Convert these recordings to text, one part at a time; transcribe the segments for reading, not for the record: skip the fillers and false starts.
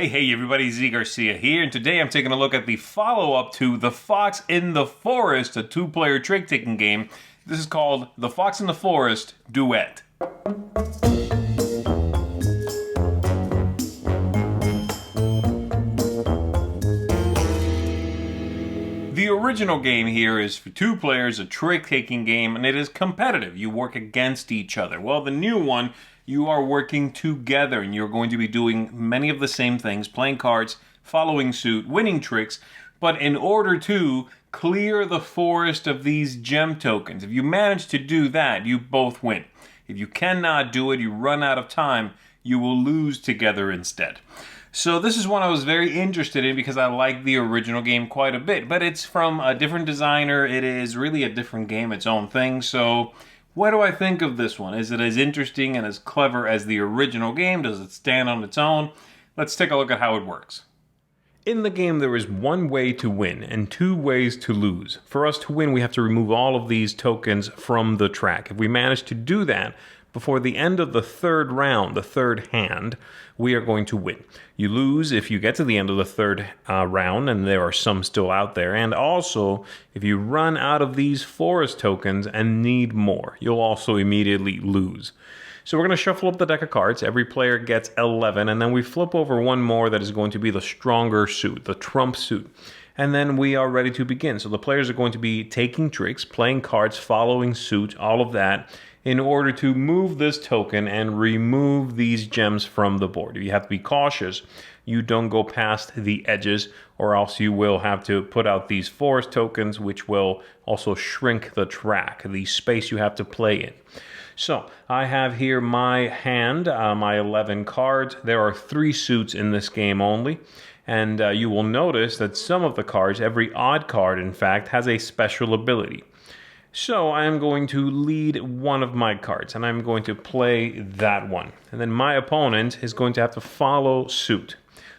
Hey everybody, Z Garcia here, and today I'm taking a look at the follow-up to The Fox in the Forest, a two-player trick-taking game. This is called The Fox in the Forest Duet. The original game here is for two players, a trick-taking game, and it is competitive. You work against each other. Well, the new one, you are working together, and you're going to be doing many of the same things, playing cards, following suit, winning tricks, but in order to clear the forest of these gem tokens, if you manage to do that, you both win. If you cannot do it, you run out of time, you will lose together instead. So this is one I was very interested in because I like the original game quite a bit, but it's from a different designer. It is really a different game, its own thing. So what do I think of this one? Is it as interesting and as clever as the original game? Does it stand on its own? Let's take a look at how it works. In the game, there is one way to win and two ways to lose. For us to win, we have to remove all of these tokens from the track. If we manage to do that before the end of the third round, the third hand, we are going to win. You lose if you get to the end of the third round, and there are some still out there. And also, if you run out of these forest tokens and need more, you'll also immediately lose. So we're going to shuffle up the deck of cards. Every player gets 11, and then we flip over one more that is going to be the stronger suit, the trump suit. And then we are ready to begin. So the players are going to be taking tricks, playing cards, following suit, all of that, in order to move this token and remove these gems from the board. You have to be cautious. You don't go past the edges, or else you will have to put out these forest tokens, which will also shrink the track, the space you have to play in. So I have here my hand, my 11 cards. There are 3 suits in this game only. And you will notice that some of the cards, every odd card in fact, has a special ability. So I am going to lead one of my cards, and I'm going to play that one. And then my opponent is going to have to follow suit.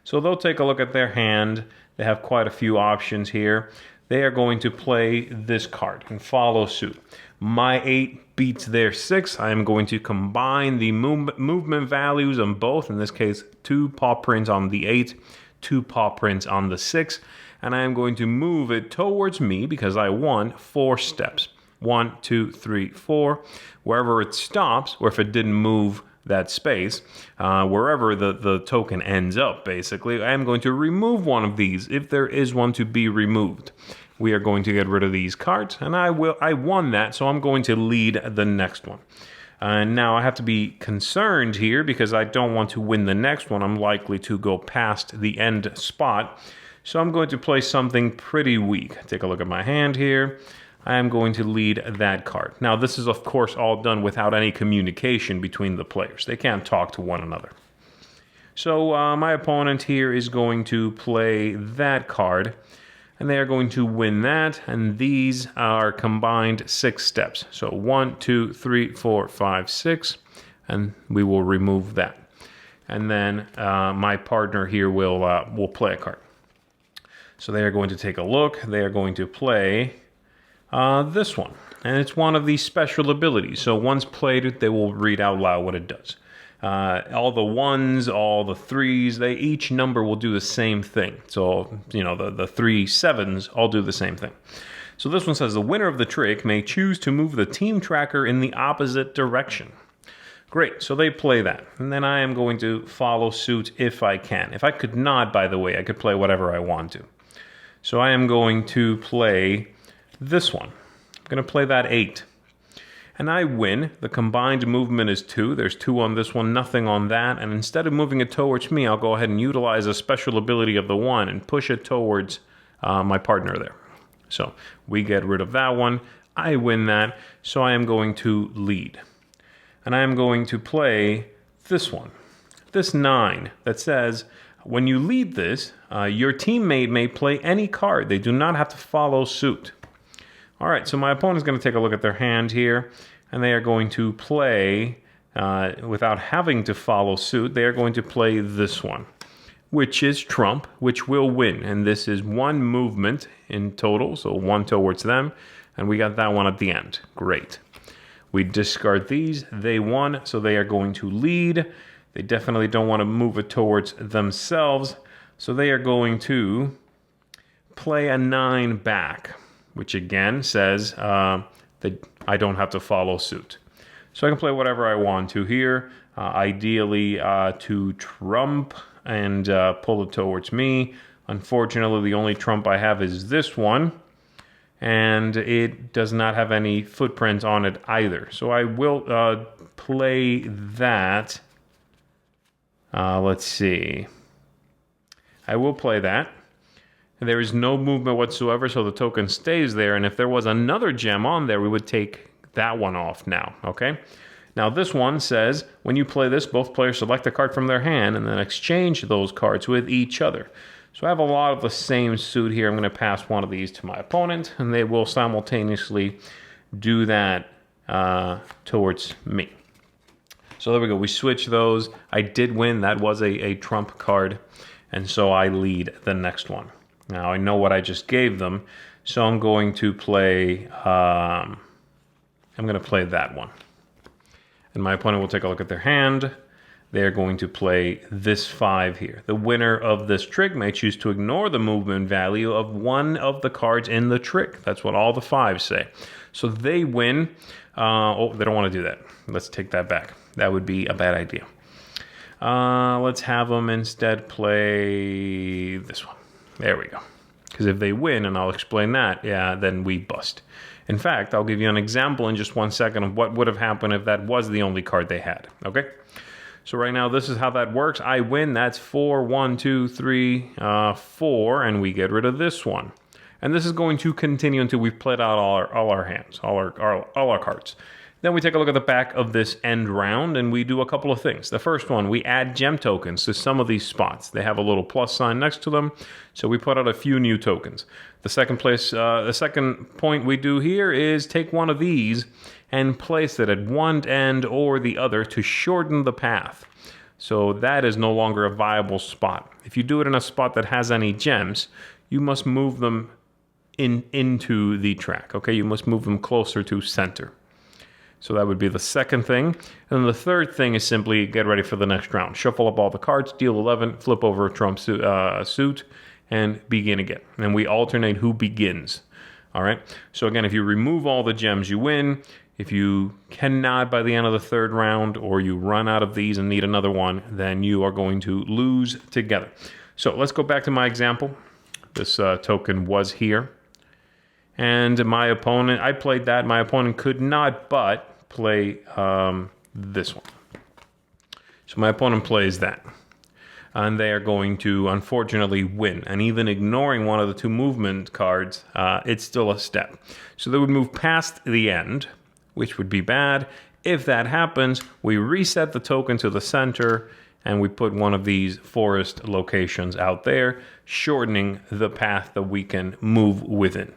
So they'll take a look at their hand. They have quite a few options here. They are going to play this card and follow suit. My 8 beats their 6. I am going to combine the movement values on both. In this case, 2 paw prints on the 8, 2 paw prints on the 6. And I am going to move it towards me because I won 4 steps. 1, 2, 3, 4. Wherever it stops, or if it didn't move that space, wherever the token ends up, basically, I am going to remove one of these if there is one to be removed. We are going to get rid of these cards, and I won that, so I'm going to lead the next one. And now I have to be concerned here because I don't want to win the next one. I'm likely to go past the end spot. So I'm going to play something pretty weak. Take a look at my hand here. I am going to lead that card. Now, this is, of course, all done without any communication between the players. They can't talk to one another. So my opponent here is going to play that card, and they are going to win that, and these are combined 6 steps. So 1, 2, 3, 4, 5, 6, and we will remove that. And then my partner here will play a card. So they are going to take a look. They are going to play this one. And it's one of these special abilities. So once played, they will read out loud what it does. All the 1s, all the 3s, each number will do the same thing. So, you know, the 3 7s all do the same thing. So this one says, the winner of the trick may choose to move the team tracker in the opposite direction. Great, so they play that. And then I am going to follow suit if I can. If I could not, by the way, I could play whatever I want to. So I am going to play this one. I'm going to play that 8. And I win. The combined movement is 2. There's 2 on this one, nothing on that. And instead of moving it towards me, I'll go ahead and utilize a special ability of the 1 and push it towards my partner there. So we get rid of that one. I win that. So I am going to lead. And I am going to play this one. This 9 that says, when you lead this, your teammate may play any card. They do not have to follow suit. All right, so my opponent is going to take a look at their hand here, and they are going to play, without having to follow suit, they are going to play this one, which is trump, which will win. And this is 1 movement in total, so 1 towards them, and we got that one at the end. Great. We discard these. They won, so they are going to lead. They definitely don't want to move it towards themselves. So they are going to play a 9 back, which again says that I don't have to follow suit. So I can play whatever I want to here, ideally to trump and pull it towards me. Unfortunately, the only trump I have is this one, and it does not have any footprints on it either. So I will play that. Let's see. I will play that. There is no movement whatsoever, so the token stays there. And if there was another gem on there, we would take that one off now, okay? Now this one says, when you play this, both players select a card from their hand and then exchange those cards with each other. So I have a lot of the same suit here. I'm going to pass one of these to my opponent, and they will simultaneously do that towards me. So there we go. We switch those. I did win. That was a trump card, and so I lead the next one. Now I know what I just gave them, so I'm going to play. I'm going to play that one, and my opponent will take a look at their hand. They're going to play this 5 here. The winner of this trick may choose to ignore the movement value of one of the cards in the trick. That's what all the 5s say. So they win. Oh, they don't want to do that. Let's take that back. That would be a bad idea. Let's have them instead play this one. There we go. Because if they win, and I'll explain that, yeah, then we bust. In fact, I'll give you an example in just 1 second of what would have happened if that was the only card they had. Okay? So right now, this is how that works. I win. That's 4, 1, 2, 3, 4, and we get rid of this one. And this is going to continue until we've played out all our hands, all our cards. Then we take a look at the back of this end round, and we do a couple of things. The first one, we add gem tokens to some of these spots. They have a little plus sign next to them, so we put out a few new tokens. The second point we do here is take one of these and place it at one end or the other to shorten the path. So that is no longer a viable spot. If you do it in a spot that has any gems, you must move them into the track. Okay, you must move them closer to center. So that would be the second thing. And then the third thing is simply get ready for the next round. Shuffle up all the cards, deal 11, flip over a trump suit, and begin again. And we alternate who begins. All right. So again, if you remove all the gems, you win. If you cannot by the end of the third round, or you run out of these and need another one, then you are going to lose together. So let's go back to my example. This token was here. And my opponent, I played that. My opponent could not but play this one. So my opponent plays that. And they are going to, unfortunately, win. And even ignoring one of the 2 movement cards, it's still a step. So they would move past the end, which would be bad. If that happens, we reset the token to the center, and we put one of these forest locations out there, shortening the path that we can move within.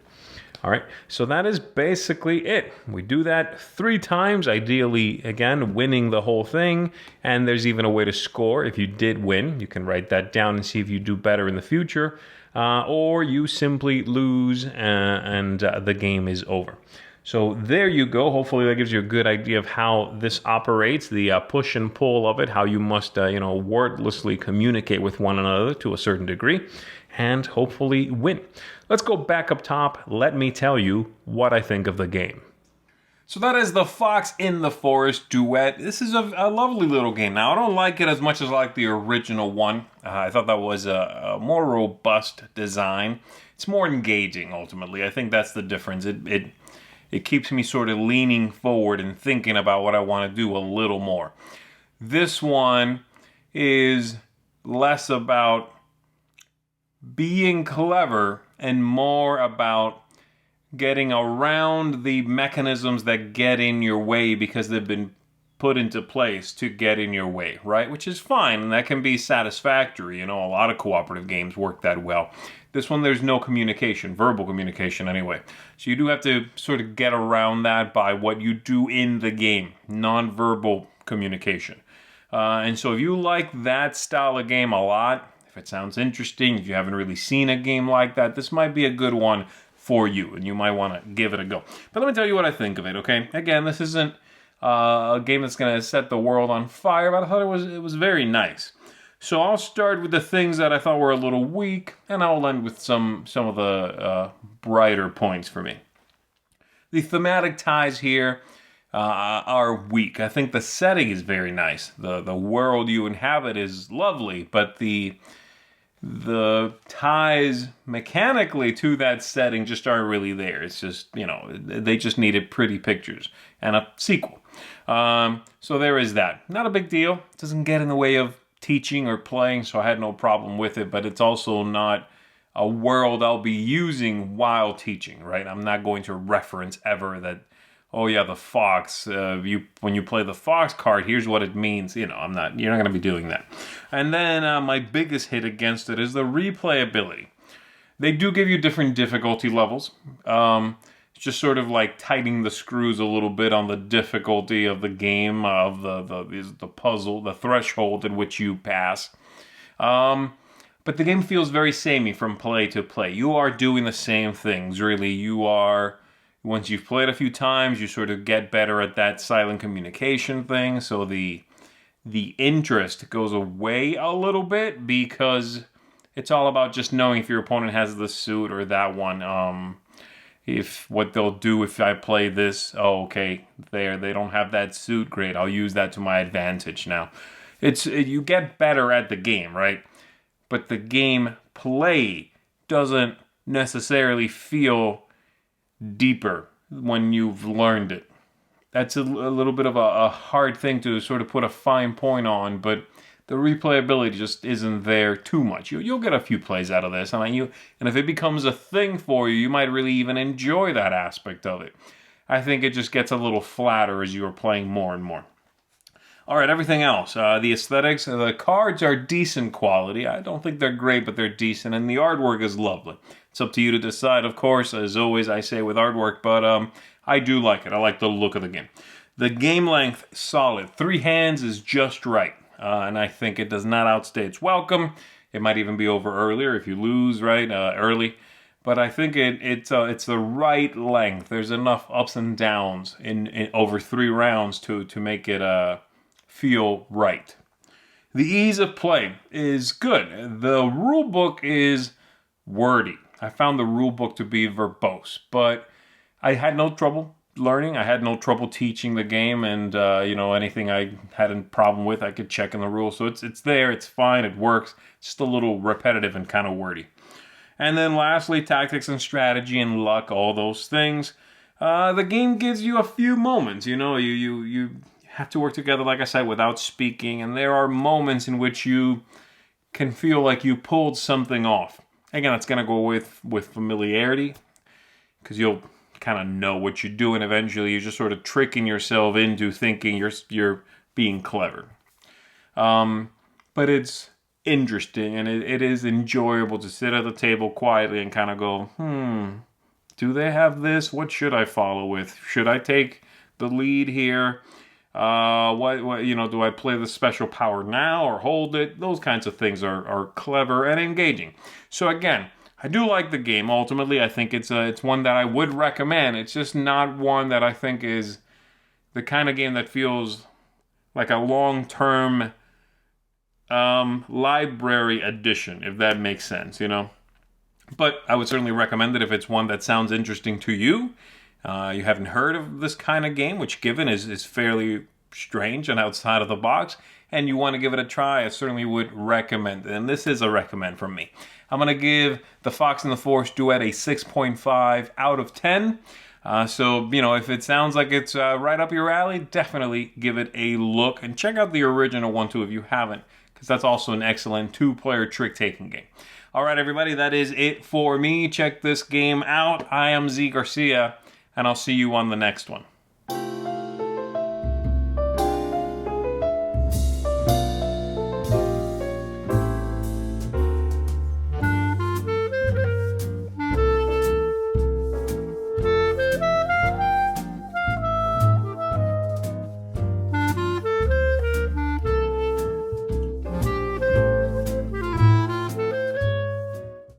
All right, so that is basically it. We do that 3 times, ideally, again, winning the whole thing. And there's even a way to score. If you did win, you can write that down and see if you do better in the future. Or you simply lose and the game is over. So there you go. Hopefully that gives you a good idea of how this operates, the push and pull of it, how you must, wordlessly communicate with one another to a certain degree, and hopefully win. Let's go back up top. Let me tell you what I think of the game. So that is the Fox in the Forest duet. This is a lovely little game. Now, I don't like it as much as I like the original one. I thought that was a more robust design. It's more engaging, ultimately. I think that's the difference. It keeps me sort of leaning forward and thinking about what I want to do a little more. This one is less about being clever and more about getting around the mechanisms that get in your way because they've been put into place to get in your way, right? Which is fine, and that can be satisfactory. A lot of cooperative games work that well. This one, there's no communication, verbal communication anyway. So you do have to sort of get around that by what you do in the game, non-verbal communication. And so if you like that style of game a lot, if it sounds interesting, if you haven't really seen a game like that, this might be a good one for you, and you might want to give it a go. But let me tell you what I think of it, okay? Again, this isn't a game that's going to set the world on fire, but I thought it was very nice. So I'll start with the things that I thought were a little weak, and I'll end with some of the brighter points for me. The thematic ties here are weak. I think the setting is very nice. The world you inhabit is lovely, but the ties mechanically to that setting just aren't really there. It's just, they just needed pretty pictures and a sequel. So there is that. Not a big deal. It doesn't get in the way of teaching or playing, so I had no problem with it, but it's also not a world I'll be using while teaching, right? I'm not going to reference ever that, oh yeah, the fox, when you play the fox card, here's what it means. You're not going to be doing that. And then my biggest hit against it is the replayability. They do give you different difficulty levels. It's just sort of like tightening the screws a little bit on the difficulty of the game, of the puzzle, the threshold at which you pass. But the game feels very samey from play to play. You are doing the same things, really. You are, once you've played a few times, you sort of get better at that silent communication thing. So the interest goes away a little bit because it's all about just knowing if your opponent has the suit or that one. If what they'll do if I play this, oh, okay, they don't have that suit, great, I'll use that to my advantage now. You get better at the game, right? But the game play doesn't necessarily feel deeper when you've learned it. That's a little bit of a hard thing to sort of put a fine point on, but the replayability just isn't there too much. You'll get a few plays out of this, and if it becomes a thing for you, you might really even enjoy that aspect of it. I think it just gets a little flatter as you are playing more and more. All right, everything else. The aesthetics, the cards are decent quality. I don't think they're great, but they're decent, and the artwork is lovely. It's up to you to decide, of course, as always I say with artwork, but I do like it. I like the look of the game. The game length, solid. 3 hands is just right, and I think it does not outstay its welcome. It might even be over earlier if you lose, right, early. But I think it's the right length. There's enough ups and downs in over 3 rounds to make it feel right. The ease of play is good. The rule book is wordy. I found the rule book to be verbose, but I had no trouble learning. I had no trouble teaching the game, and anything I had a problem with, I could check in the rules. So it's there. It's fine. It works. It's just a little repetitive and kind of wordy. And then lastly, tactics and strategy and luck, all those things. The game gives you a few moments. You have to work together, like I said, without speaking, and there are moments in which you can feel like you pulled something off. Again, it's going to go with familiarity, because you'll kind of know what you're doing eventually. You're just sort of tricking yourself into thinking you're being clever. But it's interesting, and it is enjoyable to sit at the table quietly and kind of go, do they have this? What should I follow with? Should I take the lead here? Do I play the special power now or hold it? Those kinds of things are clever and engaging. So again, I do like the game. Ultimately, I think it's one that I would recommend. It's just not one that I think is the kind of game that feels like a long-term library edition, if that makes sense, But I would certainly recommend it if it's one that sounds interesting to you. You haven't heard of this kind of game, which given is fairly strange and outside of the box, and you want to give it a try, I certainly would recommend it. And this is a recommend from me. I'm going to give The Fox and the Force Duet a 6.5 out of 10. So, if it sounds like it's right up your alley, definitely give it a look. And check out the original one, too, if you haven't, because that's also an excellent 2-player trick-taking game. All right, everybody, that is it for me. Check this game out. I am Z Garcia, and I'll see you on the next one.